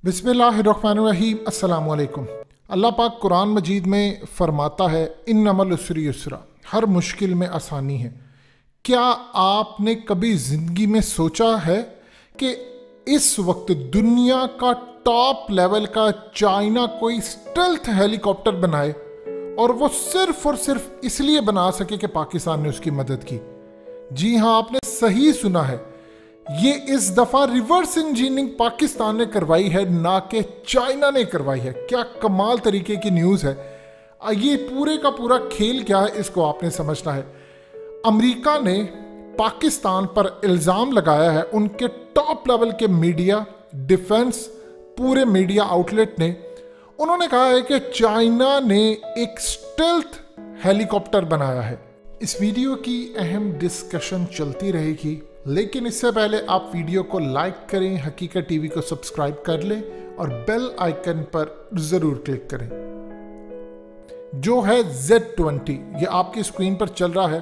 बिस्मिल्लाहिर्रहमानिर्रहीम। अस्सलामु अलैकुम। अल्लाह पाक कुरान मजीद में फरमाता है इन्नमल उसरी युस्रा, हर मुश्किल में आसानी है। क्या आपने कभी ज़िंदगी में सोचा है कि इस वक्त दुनिया का टॉप लेवल का चाइना कोई स्टेल्थ हेलीकॉप्टर बनाए और वो सिर्फ और सिर्फ इसलिए बना सके कि पाकिस्तान ने उसकी मदद की? जी हाँ, आपने सही सुना है। ये इस दफा रिवर्स इंजीनियरिंग पाकिस्तान ने करवाई है, ना कि चाइना ने करवाई है। क्या कमाल तरीके की न्यूज़ है। ये पूरे का पूरा खेल क्या है, इसको आपने समझना है। अमेरिका ने पाकिस्तान पर इल्ज़ाम लगाया है, उनके टॉप लेवल के मीडिया, डिफेंस, पूरे मीडिया आउटलेट ने, उन्होंने कहा है कि चाइना ने एक स्टेल्थ हेलीकॉप्टर बनाया है। इस वीडियो की अहम डिस्कशन चलती रहेगी, लेकिन इससे पहले आप वीडियो को लाइक करें, हकीकत टीवी को सब्सक्राइब कर लें और बेल आइकन पर ज़रूर क्लिक करें। जो है Z20, ये आपकी स्क्रीन पर चल रहा है,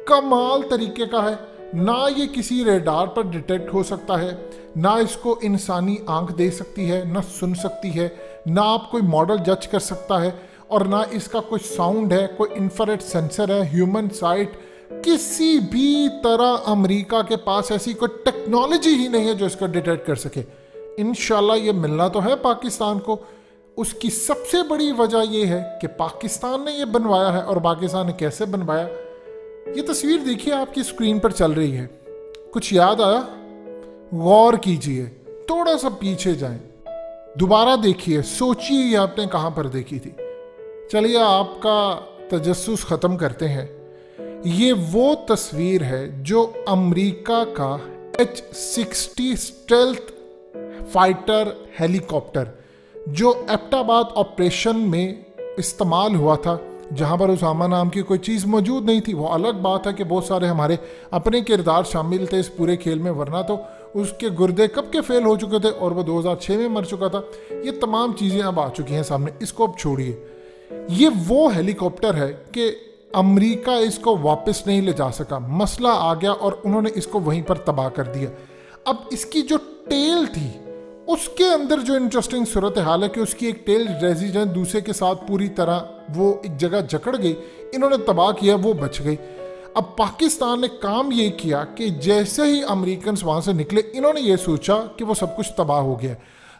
कमाल तरीके का है। ना ये किसी रेडार पर डिटेक्ट हो सकता है, ना इसको इंसानी आंख दे सकती है, ना सुन सकती है, ना आप कोई मॉडल जज कर सकता है, और ना इसका कोई साउंड है, कोई इंफ्रारेड सेंसर है, ह्यूमन साइट। किसी भी तरह अमेरिका के पास ऐसी कोई टेक्नोलॉजी ही नहीं है जो इसको डिटेक्ट कर सके। इंशाल्लाह ये मिलना तो है पाकिस्तान को। उसकी सबसे बड़ी वजह यह है कि पाकिस्तान ने ये बनवाया है। और पाकिस्तान ने कैसे बनवाया, ये तस्वीर देखिए आपकी स्क्रीन पर चल रही है। कुछ याद आया? गौर कीजिए, थोड़ा सा पीछे जाएं, दोबारा देखिए, सोचिए ये आपने कहां पर देखी थी। चलिए आपका तजस्सुस ख़त्म करते हैं। ये वो तस्वीर है जो अमेरिका का H-60 स्टेल्थ फाइटर हेलीकॉप्टर, जो एबटाबाद ऑपरेशन में इस्तेमाल हुआ था, जहां पर उसामा नाम की कोई चीज़ मौजूद नहीं थी। वो अलग बात है कि बहुत सारे हमारे अपने किरदार शामिल थे इस पूरे खेल में, वरना तो उसके गुर्दे कब के फेल हो चुके थे और वो 2006 में मर चुका था। ये तमाम चीज़ें अब आ चुकी हैं सामने, इसको अब छोड़िए। ये वो हेलीकॉप्टर है कि अमेरिका इसको वापस नहीं ले जा सका, मसला आ गया और उन्होंने इसको वहीं पर तबाह कर दिया। अब इसकी जो टेल थी, उसके अंदर जो इंटरेस्टिंग सूरत हाल है कि उसकी एक टेल रेजिडेंट दूसरे के साथ पूरी तरह वो एक जगह जकड़ गई, इन्होंने तबाह किया, वो बच गई। अब पाकिस्तान ने काम ये किया कि जैसे ही अमेरिकन वहां से निकले, इन्होंने ये सोचा कि वो सब कुछ तबाह हो गया,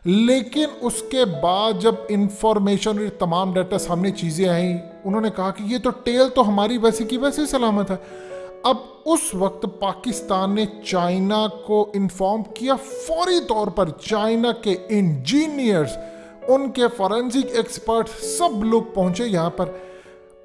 लेकिन उसके बाद जब इंफॉर्मेशन और तमाम डाटा सामने चीज़ें आई, उन्होंने कहा कि ये तो टेल तो हमारी वैसे की वैसे सलामत है। अब उस वक्त पाकिस्तान ने चाइना को इन्फॉर्म किया फौरी तौर पर। चाइना के इंजीनियर्स, उनके फॉरेंसिक एक्सपर्ट, सब लोग पहुंचे यहाँ पर।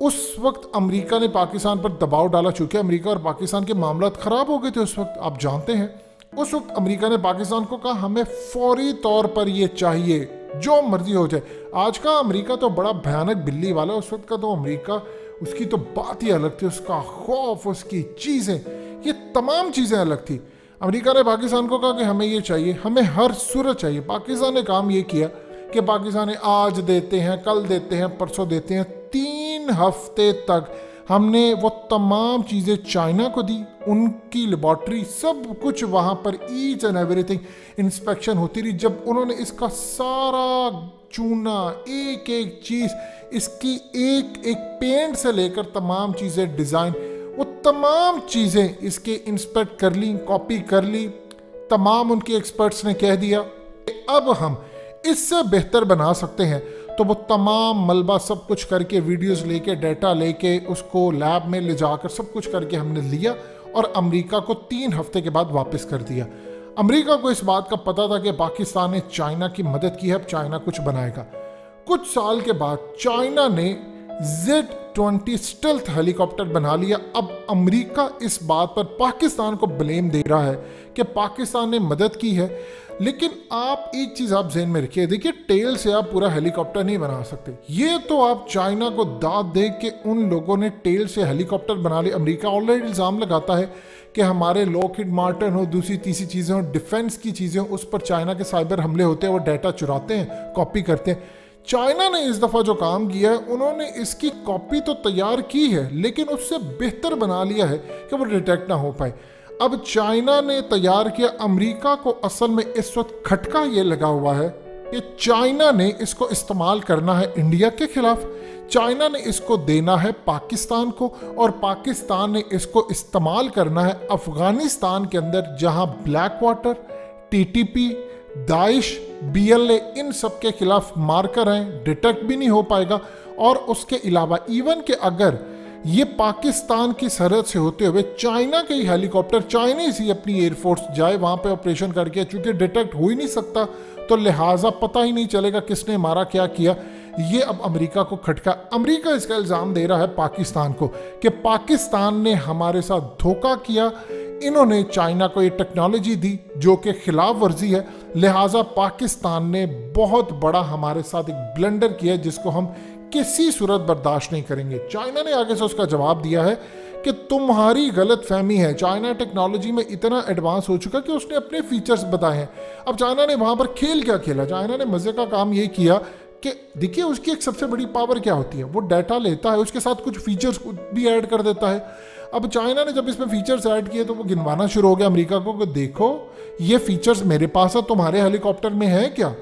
उस वक्त अमेरिका ने पाकिस्तान पर दबाव डाला, चूँकि अमेरिका और पाकिस्तान के मामला ख़राब हो गए थे उस वक्त, आप जानते हैं। उस वक्त अमेरिका ने पाकिस्तान को कहा हमें फौरी तौर पर ये चाहिए, जो मर्जी हो जाए। आज का अमेरिका तो बड़ा भयानक बिल्ली वाला, उस वक्त का तो अमेरिका, उसकी तो बात ही अलग थी, उसका खौफ, उसकी चीज़ें, ये तमाम चीज़ें अलग थी। अमेरिका ने पाकिस्तान को कहा कि हमें ये चाहिए, हमें हर सूरत चाहिए। पाकिस्तान ने काम ये किया कि पाकिस्तान ने आज देते हैं, कल देते हैं, परसों देते हैं, 3 हफ्ते तक हमने वो तमाम चीज़ें चाइना को दी। उनकी लेबॉर्ट्री, सब कुछ वहाँ पर ईच एंड एवरीथिंग इंस्पेक्शन होती रही। जब उन्होंने इसका सारा चूना, एक एक चीज़, इसकी एक एक पेंट से लेकर तमाम चीज़ें, डिज़ाइन, वो तमाम चीज़ें इसके इंस्पेक्ट कर ली, कॉपी कर ली। तमाम उनके एक्सपर्ट्स ने कह दिया कि अब हम इससे बेहतर बना सकते हैं। तो वो तमाम मलबा सब कुछ करके, वीडियोस लेके, डाटा लेके, उसको लैब में ले जाकर सब कुछ करके हमने लिया और अमेरिका को 3 हफ्ते के बाद वापस कर दिया। अमेरिका को इस बात का पता था कि पाकिस्तान ने चाइना की मदद की है, अब चाइना कुछ बनाएगा। कुछ साल के बाद चाइना ने Z-20 स्टेल्थ हेलीकॉप्टर बना लिया। अब अमेरिका इस बात पर पाकिस्तान को ब्लेम दे रहा है कि पाकिस्तान ने मदद की है। लेकिन आप एक चीज़ आप ज़हन में रखिए, देखिए टेल से आप पूरा हेलीकॉप्टर नहीं बना सकते। ये तो आप चाइना को दाद दे कि उन लोगों ने टेल से हेलीकॉप्टर बना लिए। अमेरिका ऑलरेडी इल्ज़ाम लगाता है कि हमारे लॉकहीड मार्टिन हो, दूसरी तीसरी चीज़ें हो, डिफेंस की चीज़ें हो, उस पर चाइना के साइबर हमले होते हैं, वो डाटा चुराते हैं, कॉपी करते हैं। चाइना ने इस दफ़ा जो काम किया है, उन्होंने इसकी कॉपी तो तैयार की है, लेकिन उससे बेहतर बना लिया है कि वो डिटेक्ट ना हो पाए। अब चाइना ने तैयार किया, अमेरिका को असल में इस वक्त खटका ये लगा हुआ है कि चाइना ने इसको इस्तेमाल करना है इंडिया के खिलाफ, चाइना ने इसको देना है पाकिस्तान को, और पाकिस्तान ने इसको इस्तेमाल करना है अफगानिस्तान के अंदर, जहां black water, TTP, Daesh, BLA इन सब के खिलाफ मार्कर हैं, डिटेक्ट भी नहीं हो पाएगा। और उसके अलावा इवन के अगर ये पाकिस्तान की सरहद से होते हुए चाइना के ही हेलीकॉप्टर, चाइनीज ही अपनी एयरफोर्स जाए वहां पे ऑपरेशन करके, चूंकि डिटेक्ट हो ही नहीं सकता तो लिहाजा पता ही नहीं चलेगा किसने मारा क्या किया। ये अब अमेरिका को खटका, अमेरिका इसका इल्ज़ाम दे रहा है पाकिस्तान को कि पाकिस्तान ने हमारे साथ धोखा किया, इन्होंने चाइना को ये टेक्नोलॉजी दी जो कि खिलाफ वर्जी है, लिहाजा पाकिस्तान ने बहुत बड़ा हमारे साथ एक ब्लंडर किया जिसको हम किसी सूरत बर्दाश्त नहीं करेंगे। चाइना ने आगे से उसका जवाब दिया है कि तुम्हारी गलत फहमी है, चाइना टेक्नोलॉजी में इतना एडवांस हो चुका कि उसने अपने फीचर्स बताए हैं। अब चाइना ने वहां पर खेल क्या खेला, चाइना ने मजे का काम ये किया कि देखिए उसकी एक सबसे बड़ी पावर क्या होती है, वो डाटा लेता है, उसके साथ कुछ फीचर्स भी ऐड कर देता है। अब चाइना ने जब इसमें फीचर्स ऐड किए तो वो गिनवाना शुरू हो गया अमेरिका को कि देखो ये फीचर्स मेरे पास है, तुम्हारे हेलीकॉप्टर में है क्या।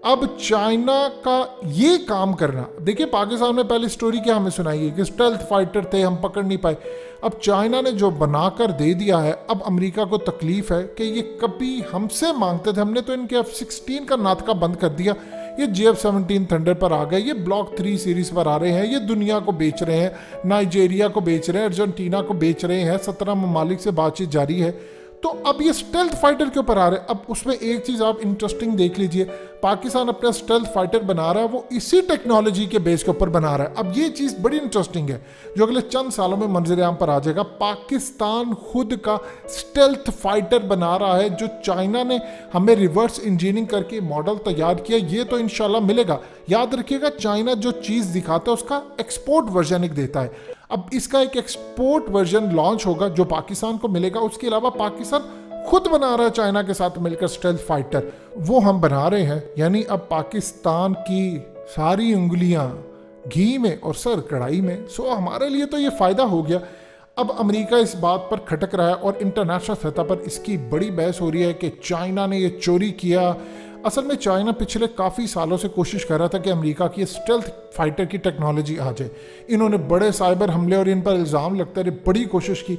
अब चाइना का ये काम करना, देखिए पाकिस्तान में पहले स्टोरी क्या हमें सुनाई है कि स्टेल्थ फाइटर थे, हम पकड़ नहीं पाए। अब चाइना ने जो बनाकर दे दिया है, अब अमेरिका को तकलीफ है कि ये कभी हमसे मांगते थे, हमने तो इनके F-16 का नाटका बंद कर दिया, ये JF-17 थंडर पर आ गए, ये ब्लॉक 3 सीरीज पर आ रहे हैं, ये दुनिया को बेच रहे हैं, नाइजीरिया को बेच रहे हैं, अर्जेंटीना को बेच रहे हैं, 17 ममालिक से बातचीत जारी है। तो अब ये स्टेल्थ फाइटर के ऊपर आ रहे हैं। अब उसमें एक चीज आप इंटरेस्टिंग देख लीजिए, पाकिस्तान अपना स्टेल्थ फाइटर बना रहा है, वो इसी टेक्नोलॉजी के बेस के ऊपर बना रहा है। अब ये चीज बड़ी इंटरेस्टिंग है जो अगले चंद सालों में मंजर आम पर आ जाएगा। पाकिस्तान खुद का स्टेल्थ फाइटर बना रहा है, जो चाइना ने हमें रिवर्स इंजीनियरिंग करके मॉडल तैयार किया, ये तो इंशाल्लाह मिलेगा। याद रखिएगा चाइना जो चीज दिखाता है उसका एक्सपोर्ट वर्जन एक देता है। अब इसका एक एक्सपोर्ट वर्जन लॉन्च होगा जो पाकिस्तान को मिलेगा। उसके अलावा पाकिस्तान खुद बना रहा है चाइना के साथ मिलकर स्टेल्थ फाइटर, वो हम बना रहे हैं। यानी अब पाकिस्तान की सारी उंगलियां घी में और सर कढ़ाई में। सो हमारे लिए तो ये फायदा हो गया। अब अमेरिका इस बात पर खटक रहा है और इंटरनेशनल सतह पर इसकी बड़ी बहस हो रही है कि चाइना ने ये चोरी किया। असल में चाइना पिछले काफ़ी सालों से कोशिश कर रहा था कि अमेरिका की स्टेल्थ फाइटर की टेक्नोलॉजी आ जाए। इन्होंने बड़े साइबर हमले और इन पर इल्ज़ाम लगते रहे, बड़ी कोशिश की।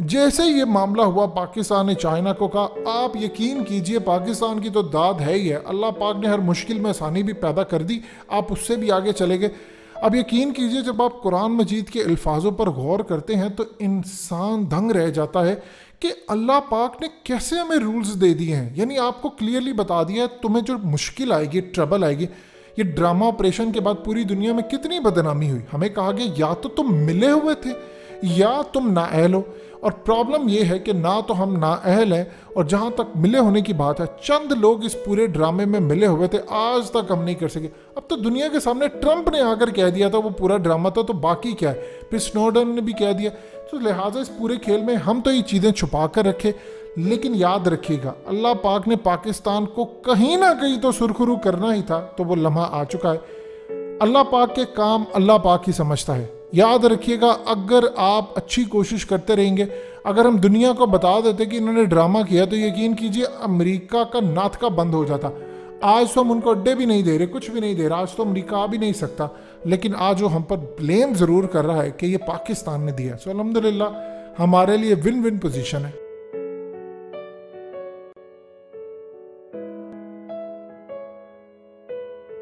जैसे ये मामला हुआ, पाकिस्तान ने चाइना को कहा आप यकीन कीजिए पाकिस्तान की तो दाद है ही है, अल्लाह पाक ने हर मुश्किल में आसानी भी पैदा कर दी, आप उससे भी आगे चले गए। अब यकीन कीजिए जब आप कुरान मजीद के अल्फाजों पर गौर करते हैं तो इंसान दंग रह जाता है कि अल्लाह पाक ने कैसे हमें रूल्स दे दिए हैं। यानी आपको क्लियरली बता दिया है तुम्हें जो मुश्किल आएगी, ट्रबल आएगी। ये ड्रामा ऑपरेशन के बाद पूरी दुनिया में कितनी बदनामी हुई। हमें कहा गया या तो तुम मिले हुए थे या तुम नाअहल हो, और प्रॉब्लम यह है कि ना तो हम नाअहल हैं, और जहाँ तक मिले होने की बात है चंद लोग इस पूरे ड्रामे में मिले हुए थे, आज तक हम नहीं कर सके। अब तो दुनिया के सामने ट्रंप ने आकर कह दिया था वो पूरा ड्रामा था, तो बाकी क्या है, फिर स्नोडन ने भी कह दिया। तो लिहाजा इस पूरे खेल में हम तो ये चीज़ें छुपा कर रखे, लेकिन याद रखिएगा अल्लाह पाक ने पाकिस्तान को कहीं ना कहीं तो सुरखरू करना ही था, तो वो लम्हा आ चुका है। अल्लाह पाक के काम अल्लाह पाक ही समझता है। याद रखिएगा अगर आप अच्छी कोशिश करते रहेंगे, अगर हम दुनिया को बता देते कि इन्होंने ड्रामा किया, तो यकीन कीजिए अमेरिका का नाटका बंद हो जाता। आज तो हम उनको अड्डे भी नहीं दे रहे, कुछ भी नहीं दे रहा, आज तो अमेरिका आ भी नहीं सकता, लेकिन आज वो हम पर ब्लेम ज़रूर कर रहा है कि ये पाकिस्तान ने दिया। सो अल्हम्दुलिल्लाह हमारे लिए विन विन पोजीशन है।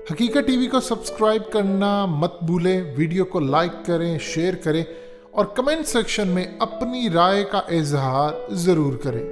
हकीकत टीवी को सब्सक्राइब करना मत भूलें, वीडियो को लाइक करें, शेयर करें और कमेंट सेक्शन में अपनी राय का इजहार ज़रूर करें।